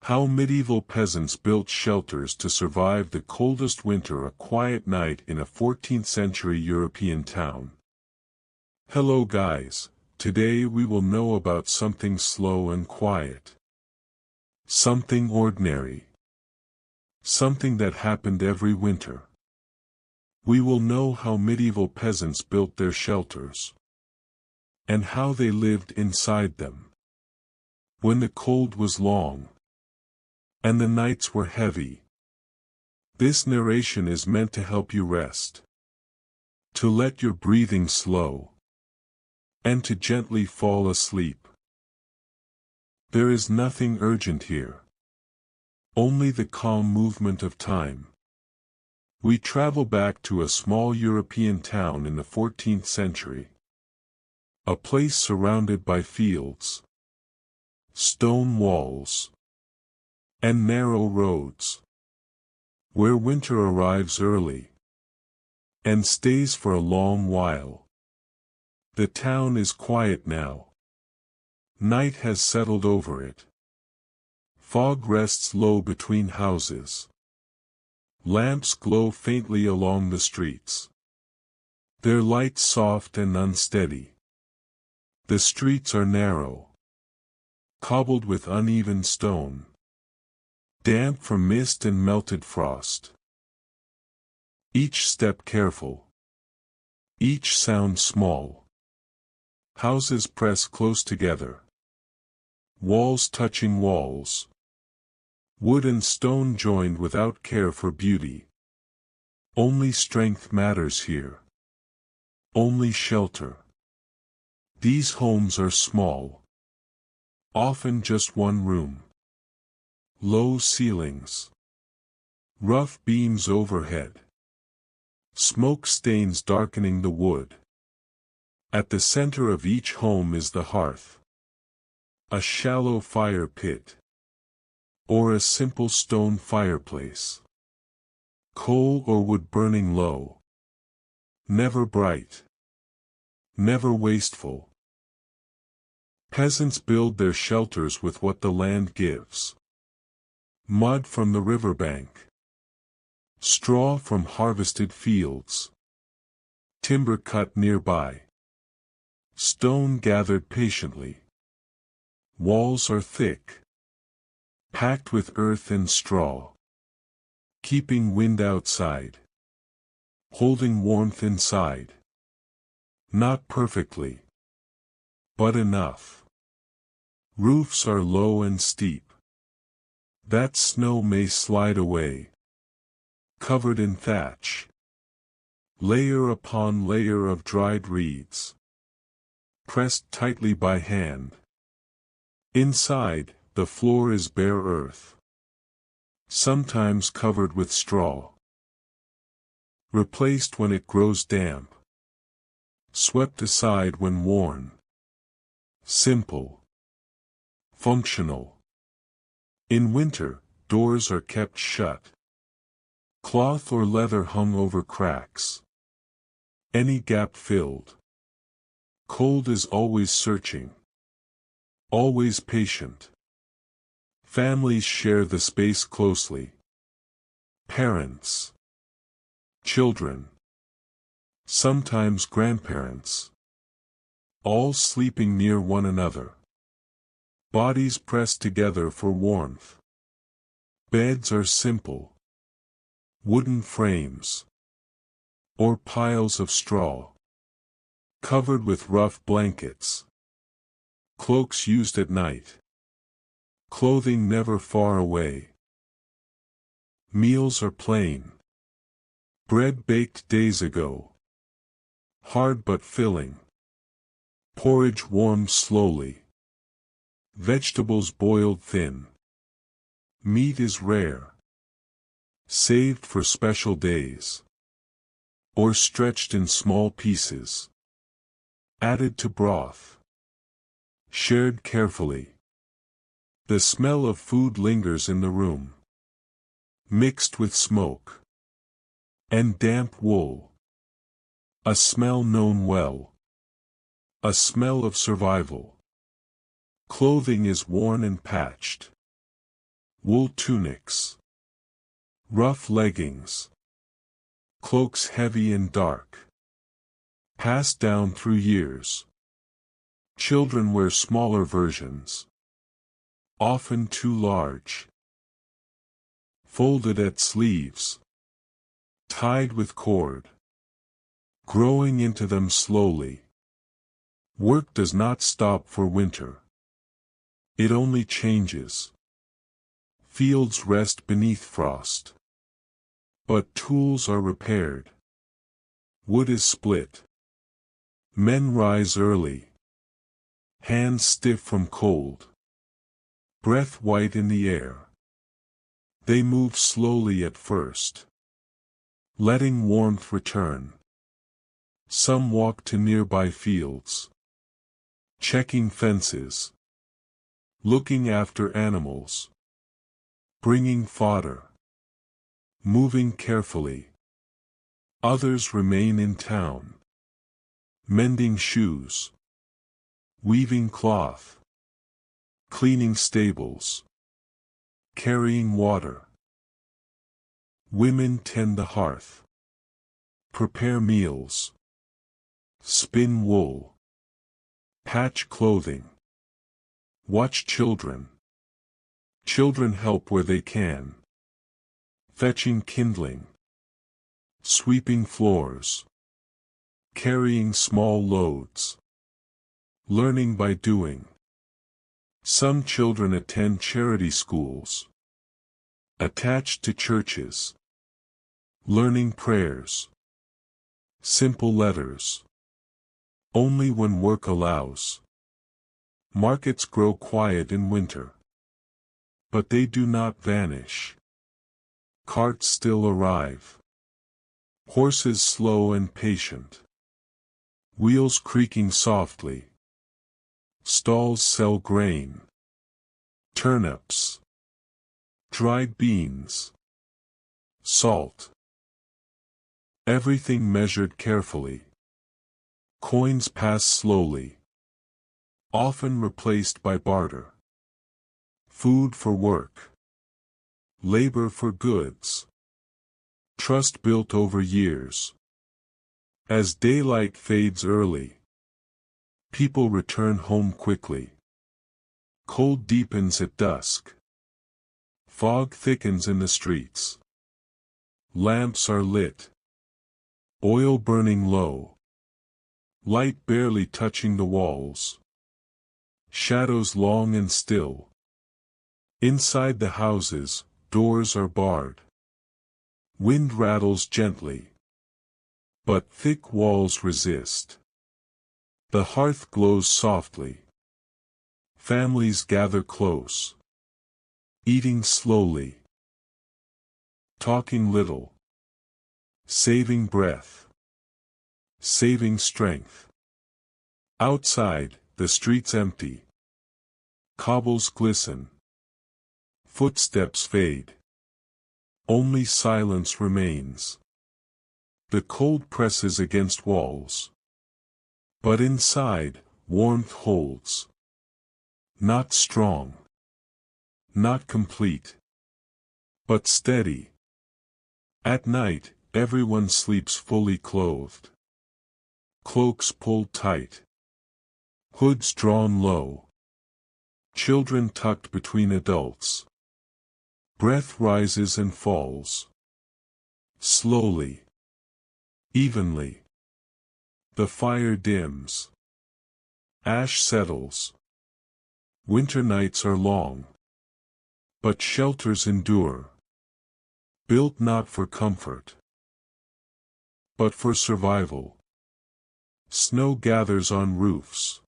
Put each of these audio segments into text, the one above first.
How medieval peasants built shelters to survive the coldest winter. A quiet night in a 14th-century European town. Hello guys, today we will know about something slow and quiet. Something ordinary. Something that happened every winter. We will know how medieval peasants built their shelters. And how they lived inside them. When the cold was long. And the nights were heavy. This narration is meant to help you rest. To let your breathing slow. And to gently fall asleep. There is nothing urgent here. Only the calm movement of time. We travel back to a small European town in the 14th century. A place surrounded by fields. Stone walls. And narrow roads. Where winter arrives early. And stays for a long while. The town is quiet now. Night has settled over it. Fog rests low between houses. Lamps glow faintly along the streets. Their light soft and unsteady. The streets are narrow. Cobbled with uneven stone. Damp from mist and melted frost. Each step careful. Each sound small. Houses press close together. Walls touching walls. Wood and stone joined without care for beauty. Only strength matters here. Only shelter. These homes are small. Often just one room. Low ceilings. Rough beams overhead. Smoke stains darkening the wood. At the center of each home is the hearth. A shallow fire pit. Or a simple stone fireplace. Coal or wood burning low. Never bright. Never wasteful. Peasants build their shelters with what the land gives. Mud from the riverbank. Straw from harvested fields. Timber cut nearby. Stone gathered patiently. Walls are thick. Packed with earth and straw. Keeping wind outside. Holding warmth inside. Not perfectly. But enough. Roofs are low and steep. That snow may slide away. Covered in thatch. Layer upon layer of dried reeds. Pressed tightly by hand. Inside, the floor is bare earth. Sometimes covered with straw. Replaced when it grows damp. Swept aside when worn. Simple. Functional. In winter, doors are kept shut. Cloth or leather hung over cracks. Any gap filled. Cold is always searching. Always patient. Families share the space closely. Parents. Children. Sometimes grandparents. All sleeping near one another. Bodies pressed together for warmth. Beds are simple. Wooden frames. Or piles of straw. Covered with rough blankets. Cloaks used at night. Clothing never far away. Meals are plain. Bread baked days ago. Hard but filling. Porridge warmed slowly. Vegetables boiled thin. Meat is rare. Saved for special days. Or stretched in small pieces. Added to broth. Shared carefully. The smell of food lingers in the room. Mixed with smoke. And damp wool. A smell known well. A smell of survival. Clothing is worn and patched. wool tunics, rough leggings, cloaks heavy and dark, passed down through years. Children wear smaller versions, often too large, folded at sleeves, tied with cord, growing into them slowly. Work does not stop for winter. It only changes. Fields rest beneath frost. But tools are repaired. Wood is split. Men rise early. Hands stiff from cold. Breath white in the air. They move slowly at first, letting warmth return. Some walk to nearby fields, checking fences, looking after animals, bringing fodder, moving carefully. Others remain in town, mending shoes, weaving cloth, cleaning stables, carrying water. Women tend the hearth, prepare meals, spin wool, patch clothing, watch children. Children help where they can, fetching kindling, sweeping floors, carrying small loads, learning by doing. Some children attend charity schools, attached to churches, learning prayers, simple letters, only when work allows. Markets grow quiet in winter, but they do not vanish. Carts still arrive, horses slow and patient, wheels creaking softly. Stalls sell grain, turnips, dried beans, salt. Everything measured carefully. Coins pass slowly, often replaced by barter. Food for work, labor for goods. Trust built over years. As daylight fades early, people return home quickly. Cold deepens at dusk. Fog thickens in the streets. Lamps are lit. Oil burning low. Light barely touching the walls. Shadows long and still. Inside the houses, doors are barred. Wind rattles gently, but thick walls resist. The hearth glows softly. Families gather close, eating slowly, talking little, saving breath, saving strength. Outside, the streets empty. Cobbles glisten. Footsteps fade. Only silence remains. The cold presses against walls. But inside, warmth holds. Not strong. Not complete. But steady. At night, everyone sleeps fully clothed. Cloaks pulled tight. Hoods drawn low. Children tucked between adults. Breath rises and falls. Slowly. Evenly. The fire dims. Ash settles. Winter nights are long. But shelters endure. Built not for comfort, but for survival. Snow gathers on roofs.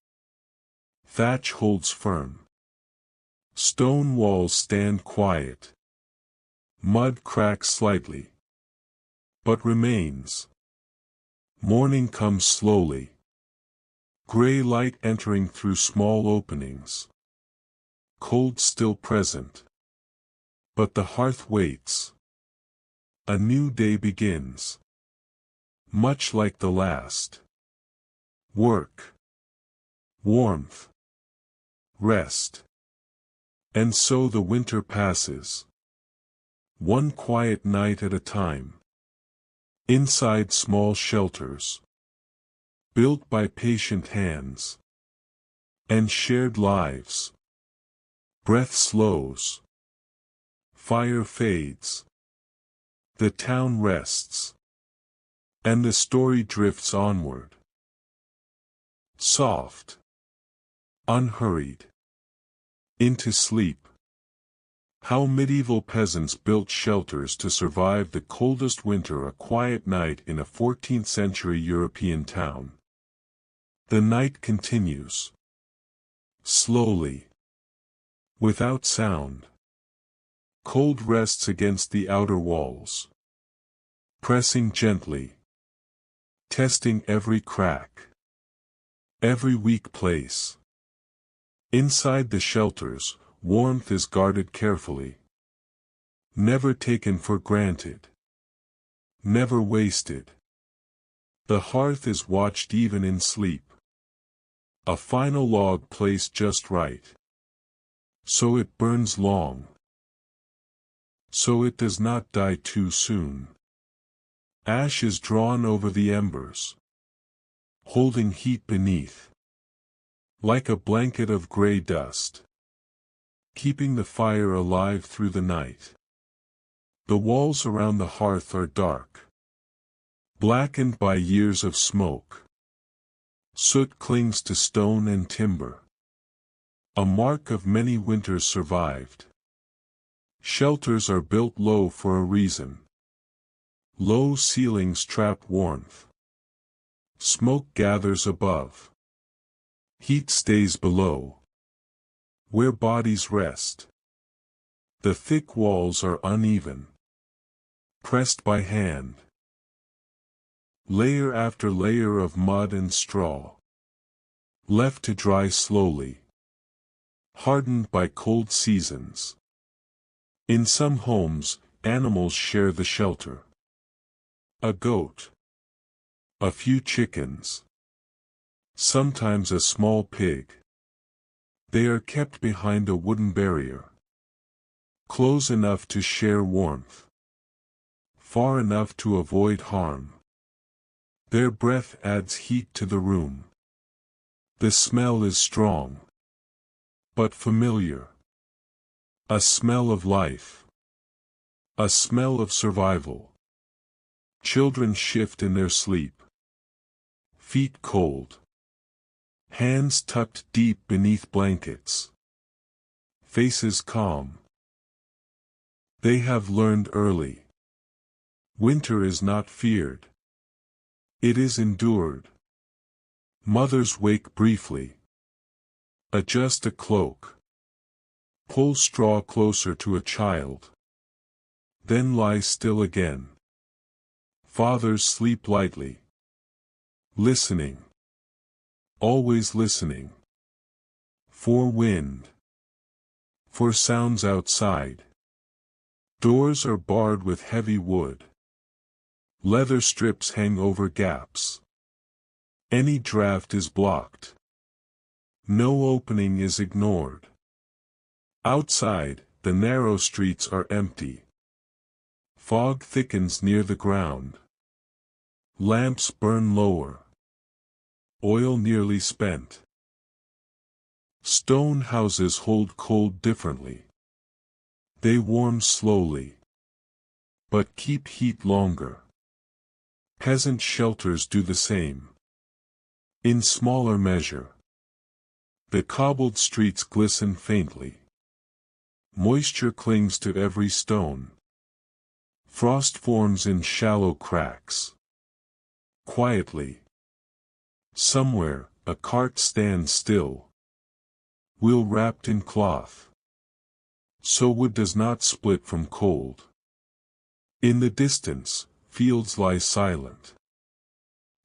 Thatch holds firm. Stone walls stand quiet. Mud cracks slightly, but remains. Morning comes slowly. Gray light entering through small openings. Cold still present. But the hearth waits. A new day begins. Much like the last. Work. Warmth. Rest. And so the winter passes. One quiet night at a time. Inside small shelters. Built by patient hands. And shared lives. Breath slows. Fire fades. The town rests. And the story drifts onward. Soft. Unhurried. Into sleep. How medieval peasants built shelters to survive the coldest winter. A quiet night in a 14th-century European town. The night continues. Slowly. Without sound. Cold rests against the outer walls. Pressing gently. Testing every crack. Every weak place. Inside the shelters, warmth is guarded carefully. Never taken for granted. Never wasted. The hearth is watched even in sleep. A final log placed just right. So it burns long. So it does not die too soon. Ash is drawn over the embers. Holding heat beneath. Like a blanket of gray dust. Keeping the fire alive through the night. The walls around the hearth are dark. Blackened by years of smoke. Soot clings to stone and timber. A mark of many winters survived. Shelters are built low for a reason. Low ceilings trap warmth. Smoke gathers above. Heat stays below. Where bodies rest. The thick walls are uneven. Pressed by hand. Layer after layer of mud and straw. Left to dry slowly. Hardened by cold seasons. In some homes, animals share the shelter. A goat. A few chickens. Sometimes a small pig. They are kept behind a wooden barrier. Close enough to share warmth. Far enough to avoid harm. Their breath adds heat to the room. The smell is strong. But familiar. A smell of life. A smell of survival. Children shift in their sleep. Feet cold. Hands tucked deep beneath blankets. Faces calm. They have learned early. Winter is not feared. It is endured. Mothers wake briefly. Adjust a cloak. Pull straw closer to a child. Then lie still again. Fathers sleep lightly. Listening. Always listening. For wind. For sounds outside. Doors are barred with heavy wood. Leather strips hang over gaps. Any draft is blocked. No opening is ignored. Outside, the narrow streets are empty. Fog thickens near the ground. Lamps burn lower. Oil nearly spent. Stone houses hold cold differently. They warm slowly. But keep heat longer. Peasant shelters do the same. In smaller measure. The cobbled streets glisten faintly. Moisture clings to every stone. Frost forms in shallow cracks. Quietly. Somewhere, a cart stands still. Wheel wrapped in cloth. So wood does not split from cold. In the distance, fields lie silent.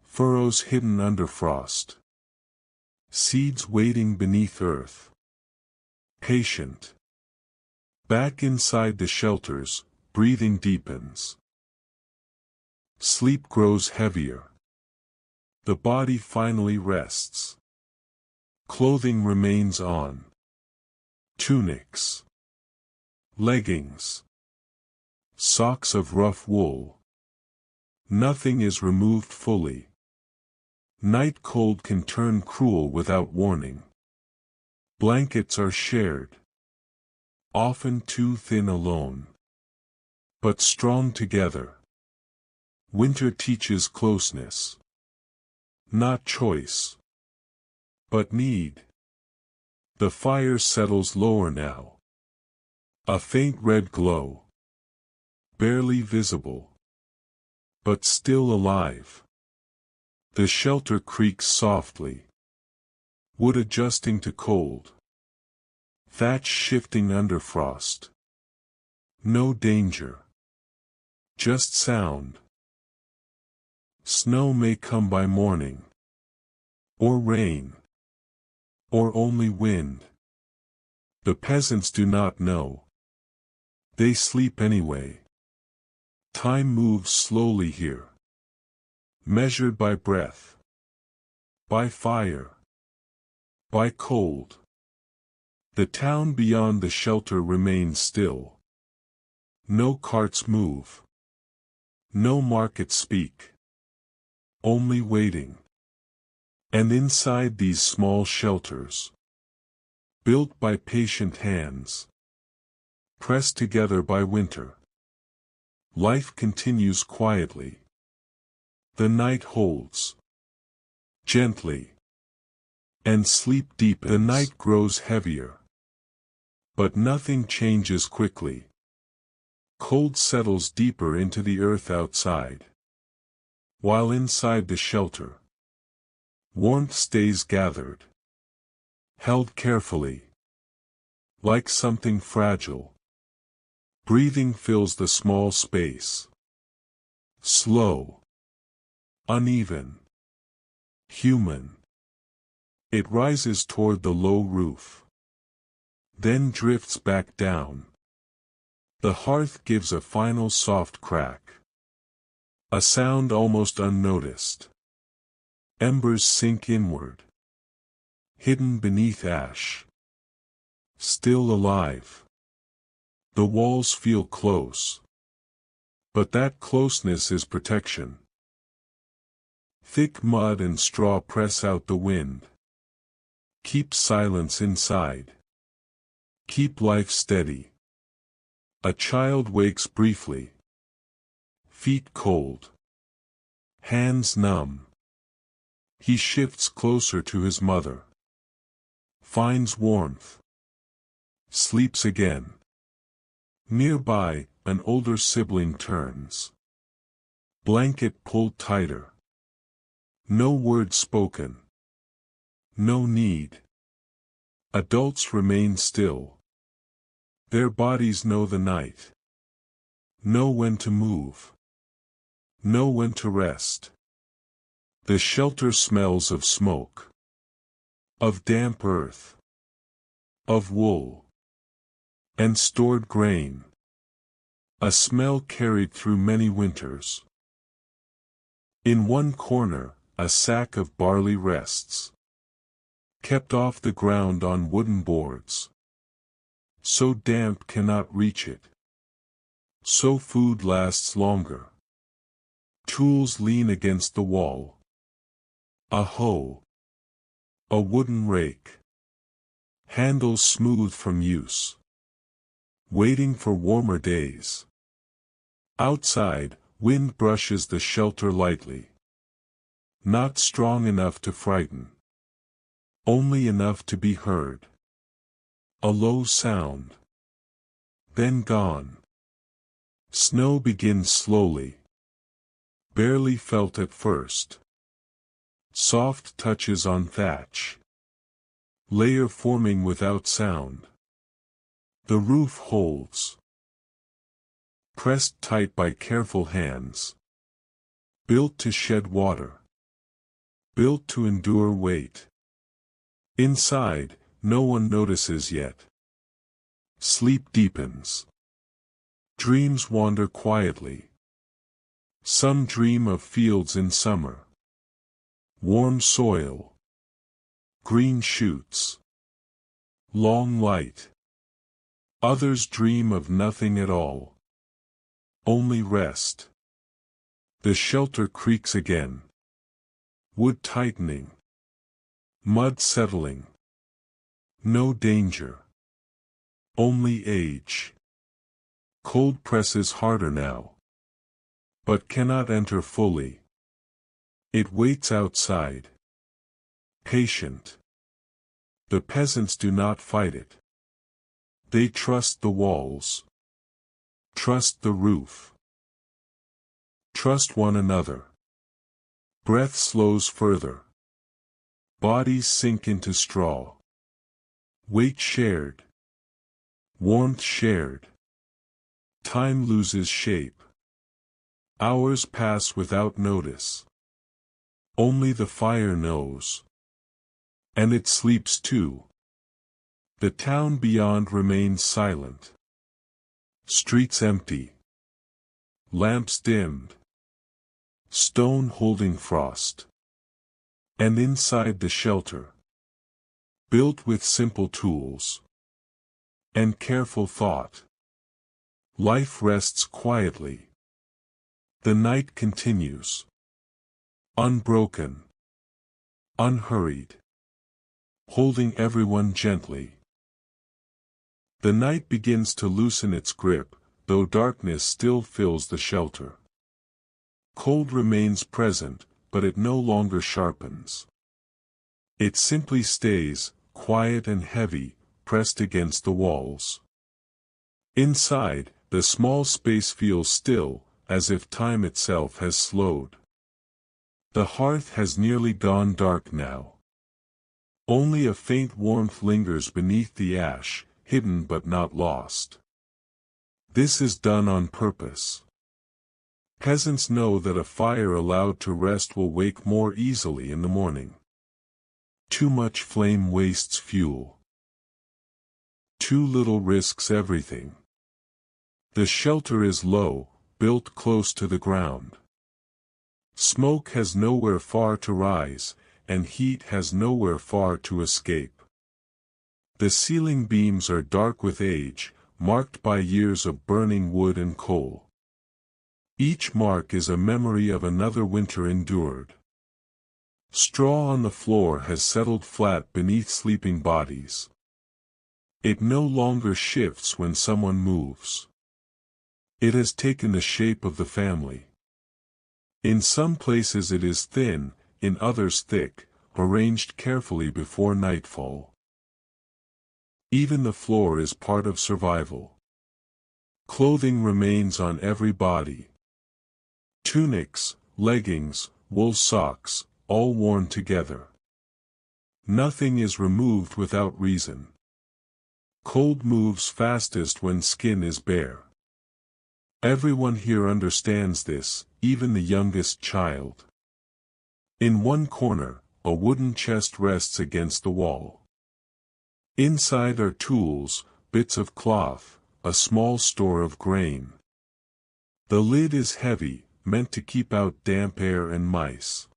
Furrows hidden under frost. Seeds waiting beneath earth. Patient. Back inside the shelters, breathing deepens. Sleep grows heavier. The body finally rests. Clothing remains on. tunics, leggings, socks of rough wool. Nothing is removed fully. Night cold can turn cruel without warning. Blankets are shared, often too thin alone, but strong together. Winter teaches closeness, not choice, but need. The fire settles lower now. A faint red glow, barely visible, but still alive. The shelter creaks softly, wood adjusting to cold, thatch shifting under frost. No danger, just sound. Snow may come by morning, or rain, or only wind. The peasants do not know. They sleep anyway. Time moves slowly here, measured by breath, by fire, by cold. The town beyond the shelter remains still. No carts move. No markets speak. Only waiting. And inside these small shelters, built by patient hands, pressed together by winter, life continues quietly. The night holds, gently, and sleep deepens. The night grows heavier, but nothing changes quickly. Cold settles deeper into the earth outside, while inside the shelter, warmth stays gathered, held carefully, like something fragile. Breathing fills the small space. Slow, uneven, human. It rises toward the low roof, then drifts back down. The hearth gives a final soft crack, a sound almost unnoticed. Embers sink inward, hidden beneath ash. Still alive. The walls feel close, but that closeness is protection. Thick mud and straw press out the wind. Keep silence inside. Keep life steady. A child wakes briefly. Feet cold. Hands numb. He shifts closer to his mother. Finds warmth. Sleeps again. Nearby, an older sibling turns. Blanket pulled tighter. No word spoken. No need. Adults remain still. Their bodies know the night. Know when to move. Know when to rest. The shelter smells of smoke, of damp earth, of wool, and stored grain. A smell carried through many winters. In one corner, a sack of barley rests, kept off the ground on wooden boards. So damp cannot reach it. So food lasts longer. Tools lean against the wall. A hoe. A wooden rake. Handles smooth from use. Waiting for warmer days. Outside, wind brushes the shelter lightly. Not strong enough to frighten. Only enough to be heard. A low sound. Then gone. Snow begins slowly. Barely felt at first. Soft touches on thatch. Layer forming without sound. The roof holds. Pressed tight by careful hands. Built to shed water. Built to endure weight. Inside, no one notices yet. Sleep deepens. Dreams wander quietly. Some dream of fields in summer. Warm soil. Green shoots. Long light. Others dream of nothing at all. Only rest. The shelter creaks again. Wood tightening. Mud settling. No danger. Only age. Cold presses harder now. But cannot enter fully. It waits outside. Patient. The peasants do not fight it. They trust the walls. Trust the roof. Trust one another. Breath slows further. Bodies sink into straw. Weight shared. Warmth shared. Time loses shape. Hours pass without notice. Only the fire knows. And it sleeps too. The town beyond remains silent. Streets empty. Lamps dimmed. Stone holding frost. And inside the shelter, built with simple tools and careful thought, life rests quietly. The night continues. Unbroken. Unhurried. Holding everyone gently. The night begins to loosen its grip, though darkness still fills the shelter. Cold remains present, but it no longer sharpens. It simply stays, quiet and heavy, pressed against the walls. Inside, the small space feels still, as if time itself has slowed. The hearth has nearly gone dark now. Only a faint warmth lingers beneath the ash, hidden but not lost. This is done on purpose. Peasants know that a fire allowed to rest will wake more easily in the morning. Too much flame wastes fuel. Too little risks everything. The shelter is low, built close to the ground. Smoke has nowhere far to rise, and heat has nowhere far to escape. The ceiling beams are dark with age, marked by years of burning wood and coal. Each mark is a memory of another winter endured. Straw on the floor has settled flat beneath sleeping bodies. It no longer shifts when someone moves. It has taken the shape of the family. In some places it is thin, in others thick, arranged carefully before nightfall. Even the floor is part of survival. Clothing remains on every body. Tunics, leggings, wool socks, all worn together. Nothing is removed without reason. Cold moves fastest when skin is bare. Everyone here understands this, even the youngest child. In one corner, a wooden chest rests against the wall. Inside are tools, bits of cloth, a small store of grain. The lid is heavy, meant to keep out damp air and mice.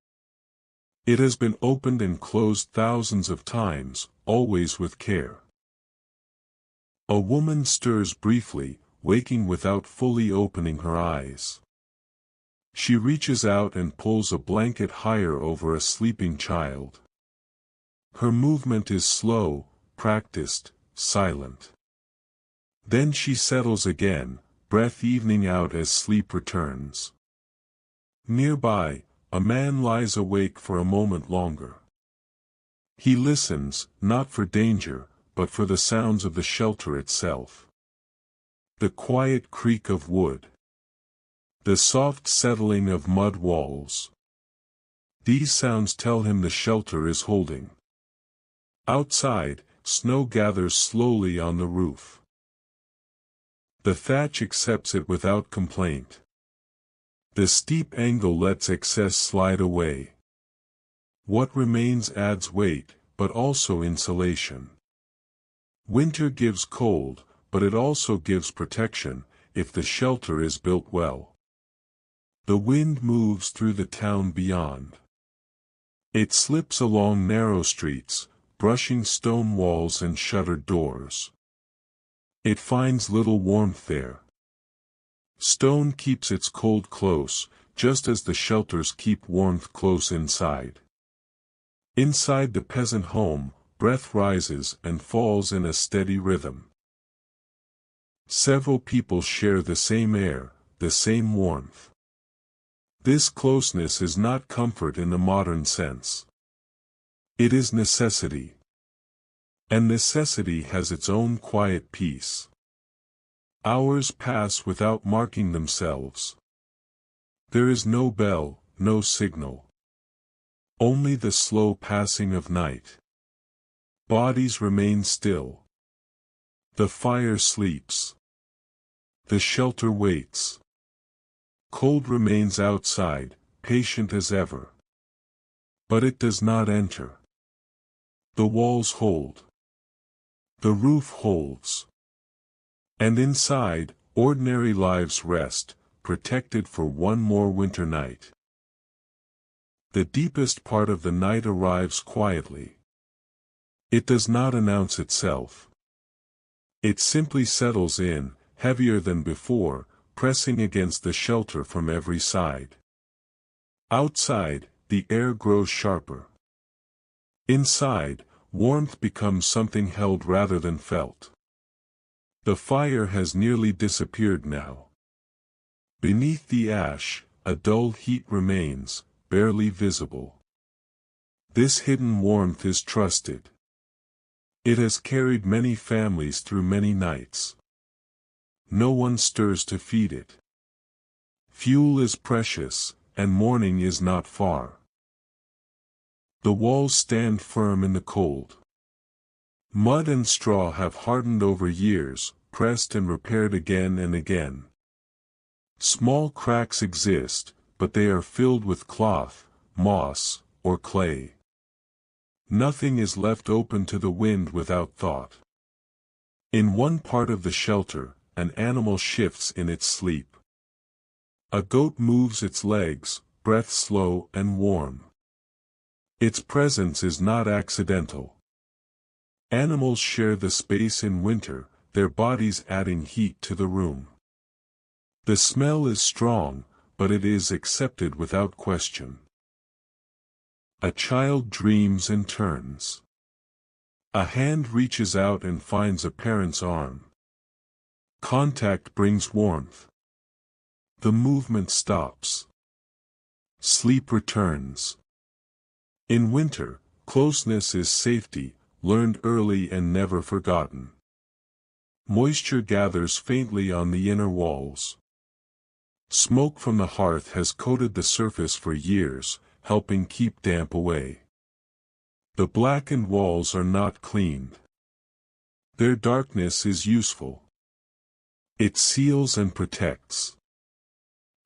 It has been opened and closed thousands of times, always with care. A woman stirs briefly, waking without fully opening her eyes. She reaches out and pulls a blanket higher over a sleeping child. Her movement is slow, practiced, silent. Then she settles again, breath evening out as sleep returns. Nearby, a man lies awake for a moment longer. He listens, not for danger, but for the sounds of the shelter itself. The quiet creak of wood. The soft settling of mud walls. These sounds tell him the shelter is holding. Outside, snow gathers slowly on the roof. The thatch accepts it without complaint. The steep angle lets excess slide away. What remains adds weight, but also insulation. Winter gives cold, but it also gives protection, if the shelter is built well. The wind moves through the town beyond. It slips along narrow streets, brushing stone walls and shuttered doors. It finds little warmth there. Stone keeps its cold close, just as the shelters keep warmth close inside. Inside the peasant home, breath rises and falls in a steady rhythm. Several people share the same air, the same warmth. This closeness is not comfort in the modern sense. It is necessity. And necessity has its own quiet peace. Hours pass without marking themselves. There is no bell, no signal. Only the slow passing of night. Bodies remain still. The fire sleeps. The shelter waits. Cold remains outside, patient as ever. But it does not enter. The walls hold. The roof holds. And inside, ordinary lives rest, protected for one more winter night. The deepest part of the night arrives quietly. It does not announce itself. It simply settles in, heavier than before, pressing against the shelter from every side. Outside, the air grows sharper. Inside, warmth becomes something held rather than felt. The fire has nearly disappeared now. Beneath the ash, a dull heat remains, barely visible. This hidden warmth is trusted. It has carried many families through many nights. No one stirs to feed it. Fuel is precious, and morning is not far. The walls stand firm in the cold. Mud and straw have hardened over years, pressed and repaired again and again. Small cracks exist, but they are filled with cloth, moss, or clay. Nothing is left open to the wind without thought. In one part of the shelter, an animal shifts in its sleep. A goat moves its legs, breath slow and warm. Its presence is not accidental. Animals share the space in winter, their bodies adding heat to the room. The smell is strong, but it is accepted without question. A child dreams and turns. A hand reaches out and finds a parent's arm. Contact brings warmth. The movement stops. Sleep returns. In winter, closeness is safety, learned early and never forgotten. Moisture gathers faintly on the inner walls. Smoke from the hearth has coated the surface for years, helping keep damp away. The blackened walls are not cleaned. Their darkness is useful. It seals and protects.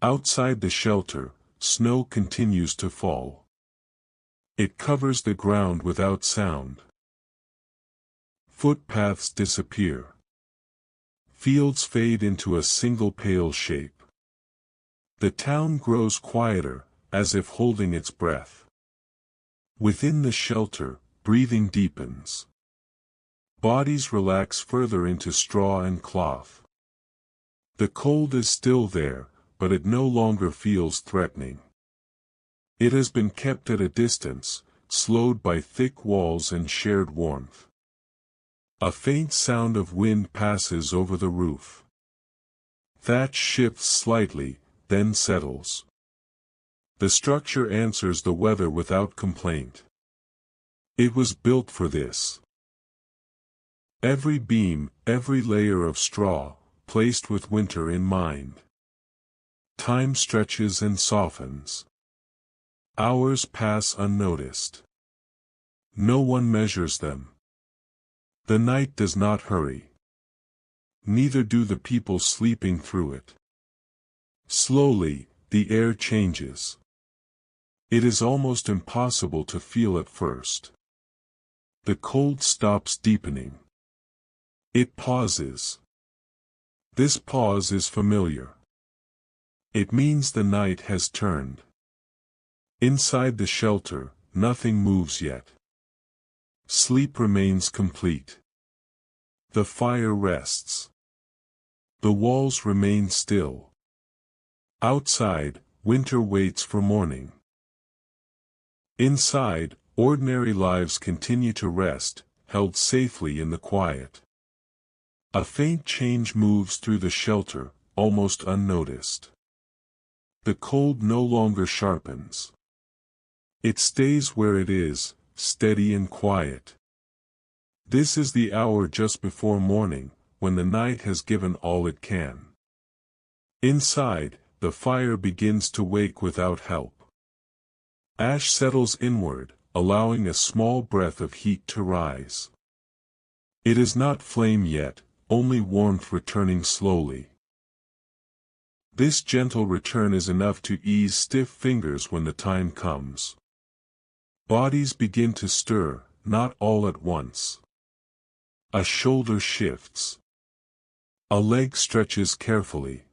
Outside the shelter, snow continues to fall. It covers the ground without sound. Footpaths disappear. Fields fade into a single pale shape. The town grows quieter, as if holding its breath. Within the shelter, breathing deepens. Bodies relax further into straw and cloth. The cold is still there, but it no longer feels threatening. It has been kept at a distance, slowed by thick walls and shared warmth. A faint sound of wind passes over the roof. Thatch shifts slightly, then settles. The structure answers the weather without complaint. It was built for this. Every beam, every layer of straw, placed with winter in mind. Time stretches and softens. Hours pass unnoticed. No one measures them. The night does not hurry. Neither do the people sleeping through it. Slowly, the air changes. It is almost impossible to feel at first. The cold stops deepening. It pauses. This pause is familiar. It means the night has turned. Inside the shelter, nothing moves yet. Sleep remains complete. The fire rests. The walls remain still. Outside, winter waits for morning. Inside, ordinary lives continue to rest, held safely in the quiet. A faint change moves through the shelter, almost unnoticed. The cold no longer sharpens. It stays where it is, steady and quiet. This is the hour just before morning, when the night has given all it can. Inside, the fire begins to wake without help. Ash settles inward, allowing a small breath of heat to rise. It is not flame yet, only warmth returning slowly. This gentle return is enough to ease stiff fingers when the time comes. Bodies begin to stir, not all at once. A shoulder shifts. A leg stretches carefully.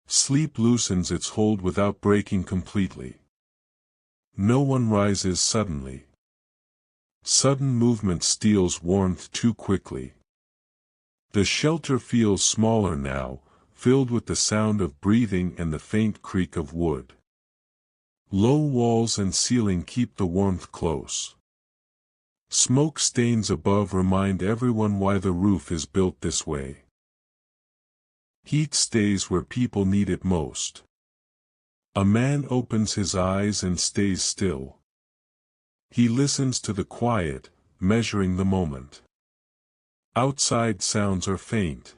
Sleep loosens its hold without breaking completely. No one rises suddenly. Sudden movement steals warmth too quickly. The shelter feels smaller now, filled with the sound of breathing and the faint creak of wood. Low walls and ceiling keep the warmth close. Smoke stains above remind everyone why the roof is built this way. Heat stays where people need it most. A man opens his eyes and stays still. He listens to the quiet, measuring the moment. Outside sounds are faint.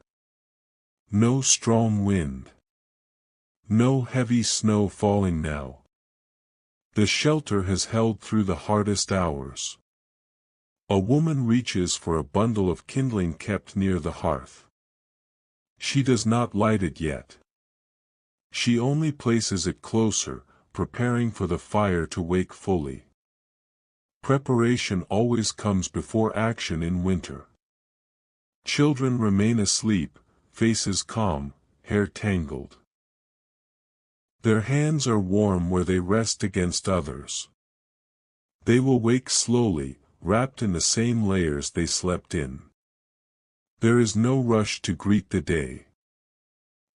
No strong wind. No heavy snow falling now. The shelter has held through the hardest hours. A woman reaches for a bundle of kindling kept near the hearth. She does not light it yet. She only places it closer, preparing for the fire to wake fully. Preparation always comes before action in winter. Children remain asleep, faces calm, hair tangled. Their hands are warm where they rest against others. They will wake slowly, wrapped in the same layers they slept in. There is no rush to greet the day.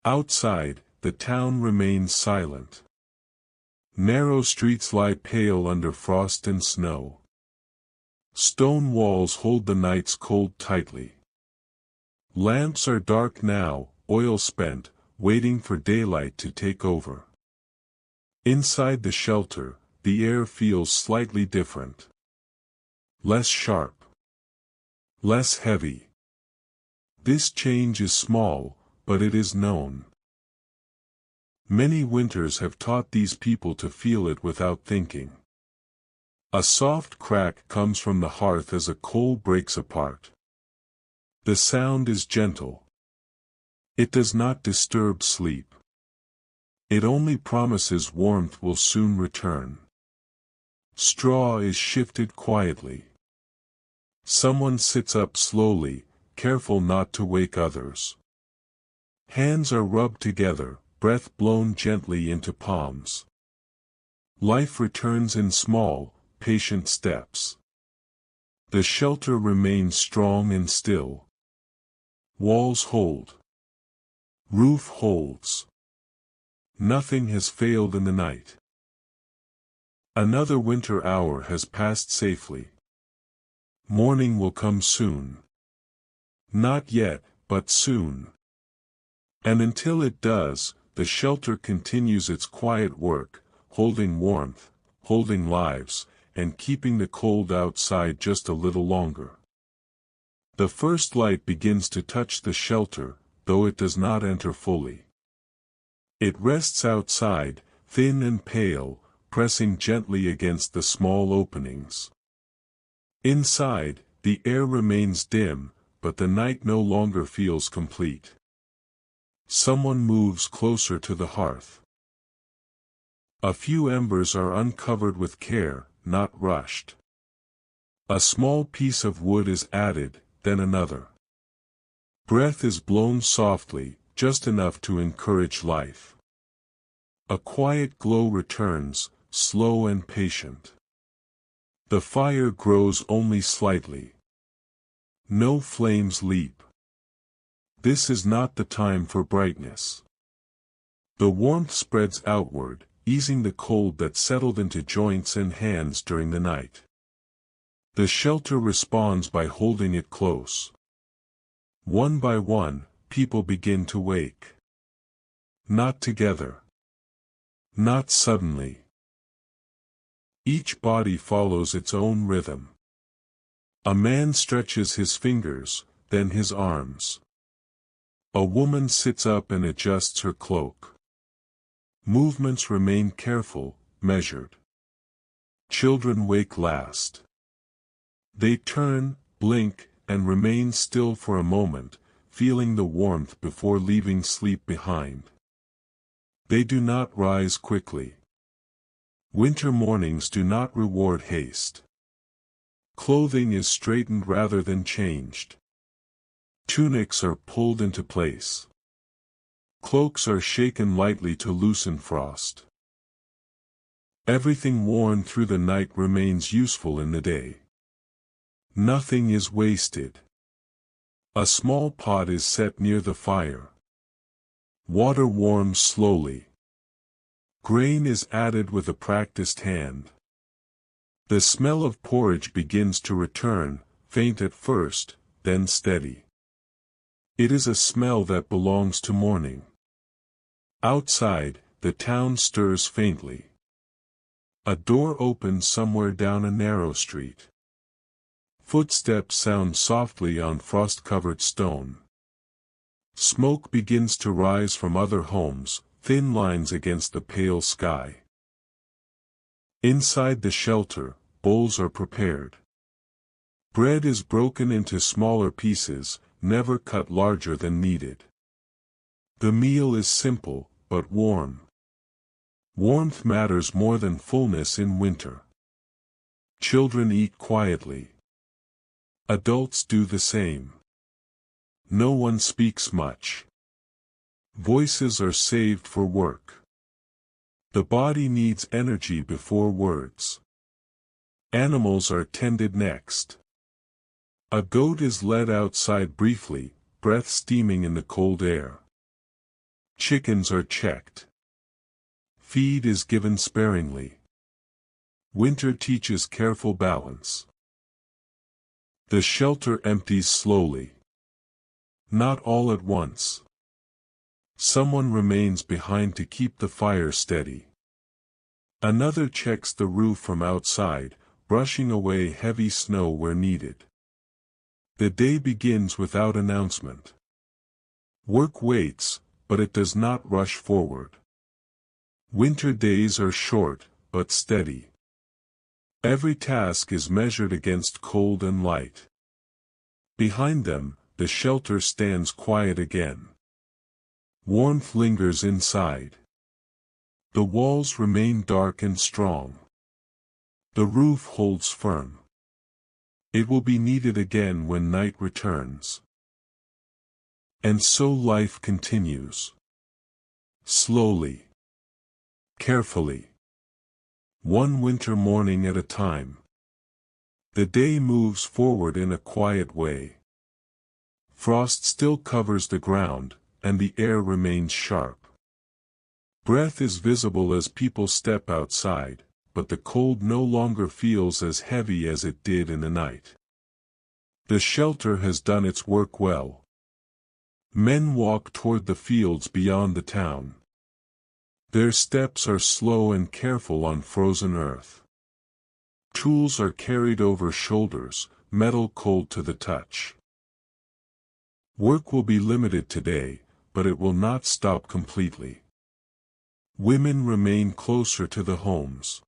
Outside, the town remains silent. Narrow streets lie pale under frost and snow. Stone walls hold the night's cold tightly. Lamps are dark now, oil spent, waiting for daylight to take over. Inside the shelter, the air feels slightly different. Less sharp. Less heavy. This change is small, but it is known. Many winters have taught these people to feel it without thinking. A soft crack comes from the hearth as a coal breaks apart. The sound is gentle. It does not disturb sleep. It only promises warmth will soon return. Straw is shifted quietly. Someone sits up slowly, careful not to wake others. Hands are rubbed together, breath blown gently into palms. Life returns in small, patient steps. The shelter remains strong and still. Walls hold. Roof holds. Nothing has failed in the night. Another winter hour has passed safely. Morning will come soon. Not yet, but soon. And until it does, the shelter continues its quiet work, holding warmth, holding lives, and keeping the cold outside just a little longer. The first light begins to touch the shelter, though it does not enter fully. It rests outside, thin and pale, pressing gently against the small openings. Inside, the air remains dim, but the night no longer feels complete. Someone moves closer to the hearth. A few embers are uncovered with care, not rushed. A small piece of wood is added, then another. Breath is blown softly, just enough to encourage life. A quiet glow returns, slow and patient. The fire grows only slightly. No flames leap. This is not the time for brightness. The warmth spreads outward, easing the cold that settled into joints and hands during the night. The shelter responds by holding it close. One by one, people begin to wake. Not together. Not suddenly. Each body follows its own rhythm. A man stretches his fingers, then his arms. A woman sits up and adjusts her cloak. Movements remain careful, measured. Children wake last. They turn, blink, and remain still for a moment, feeling the warmth before leaving sleep behind. They do not rise quickly. Winter mornings do not reward haste. Clothing is straightened rather than changed. Tunics are pulled into place. Cloaks are shaken lightly to loosen frost. Everything worn through the night remains useful in the day. Nothing is wasted. A small pot is set near the fire. Water warms slowly. Grain is added with a practiced hand. The smell of porridge begins to return, faint at first, then steady. It is a smell that belongs to morning. Outside, the town stirs faintly. A door opens somewhere down a narrow street. Footsteps sound softly on frost-covered stone. Smoke begins to rise from other homes, thin lines against the pale sky. Inside the shelter, bowls are prepared. Bread is broken into smaller pieces, never cut larger than needed. The meal is simple, but warm. Warmth matters more than fullness in winter. Children eat quietly. Adults do the same. No one speaks much. Voices are saved for work. The body needs energy before words. Animals are tended next. A goat is led outside briefly, breath steaming in the cold air. Chickens are checked. Feed is given sparingly. Winter teaches careful balance. The shelter empties slowly. Not all at once. Someone remains behind to keep the fire steady. Another checks the roof from outside, brushing away heavy snow where needed. The day begins without announcement. Work waits, but it does not rush forward. Winter days are short, but steady. Every task is measured against cold and light. Behind them, the shelter stands quiet again. Warmth lingers inside. The walls remain dark and strong. The roof holds firm. It will be needed again when night returns. And so life continues. Slowly. Carefully. One winter morning at a time. The day moves forward in a quiet way. Frost still covers the ground, and the air remains sharp. Breath is visible as people step outside, but the cold no longer feels as heavy as it did in the night. The shelter has done its work well. Men walk toward the fields beyond the town. Their steps are slow and careful on frozen earth. Tools are carried over shoulders, metal cold to the touch. Work will be limited today, but it will not stop completely. Women remain closer to the homes.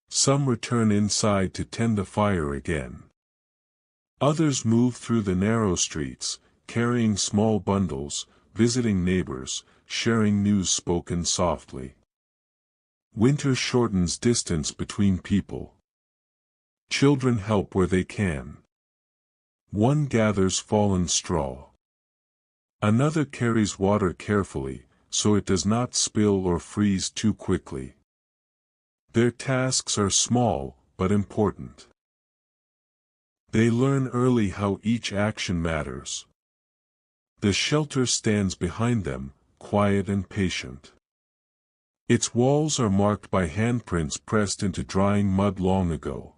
Some return inside to tend the fire again. Others move through the narrow streets, carrying small bundles, visiting neighbors, sharing news spoken softly. Winter shortens distance between people. Children help where they can. One gathers fallen straw. Another carries water carefully, so it does not spill or freeze too quickly. Their tasks are small, but important. They learn early how each action matters. The shelter stands behind them, quiet and patient. Its walls are marked by handprints pressed into drying mud long ago.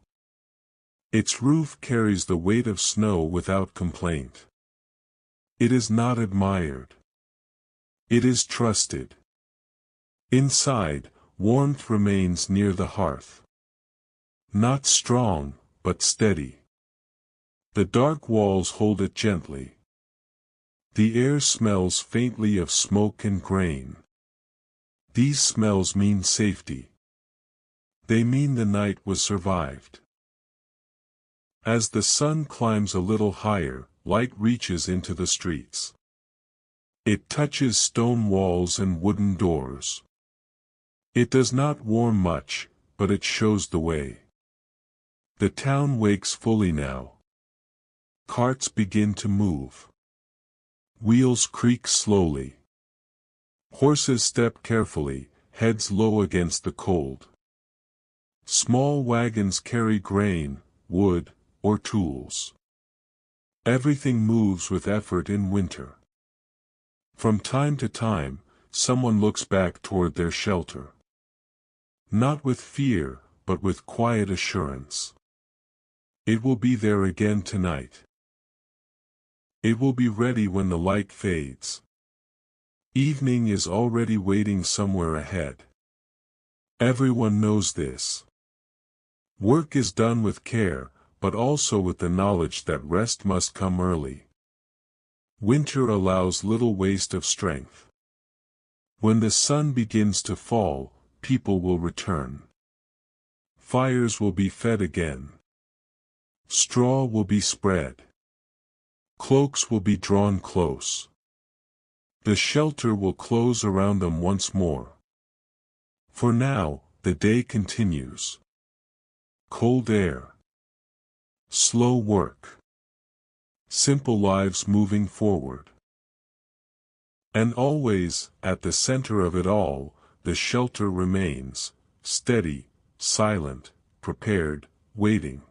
Its roof carries the weight of snow without complaint. It is not admired. It is trusted. Inside, warmth remains near the hearth. Not strong, but steady. The dark walls hold it gently. The air smells faintly of smoke and grain. These smells mean safety. They mean the night was survived. As the sun climbs a little higher, light reaches into the streets. It touches stone walls and wooden doors. It does not warm much, but it shows the way. The town wakes fully now. Carts begin to move. Wheels creak slowly. Horses step carefully, heads low against the cold. Small wagons carry grain, wood, or tools. Everything moves with effort in winter. From time to time, someone looks back toward their shelter. Not with fear, but with quiet assurance. It will be there again tonight. It will be ready when the light fades. Evening is already waiting somewhere ahead. Everyone knows this. Work is done with care, but also with the knowledge that rest must come early. Winter allows little waste of strength. When the sun begins to fall, people will return. Fires will be fed again. Straw will be spread. Cloaks will be drawn close. The shelter will close around them once more. For now, the day continues. Cold air. Slow work. Simple lives moving forward. And always, at the center of it all, the shelter remains, steady, silent, prepared, waiting.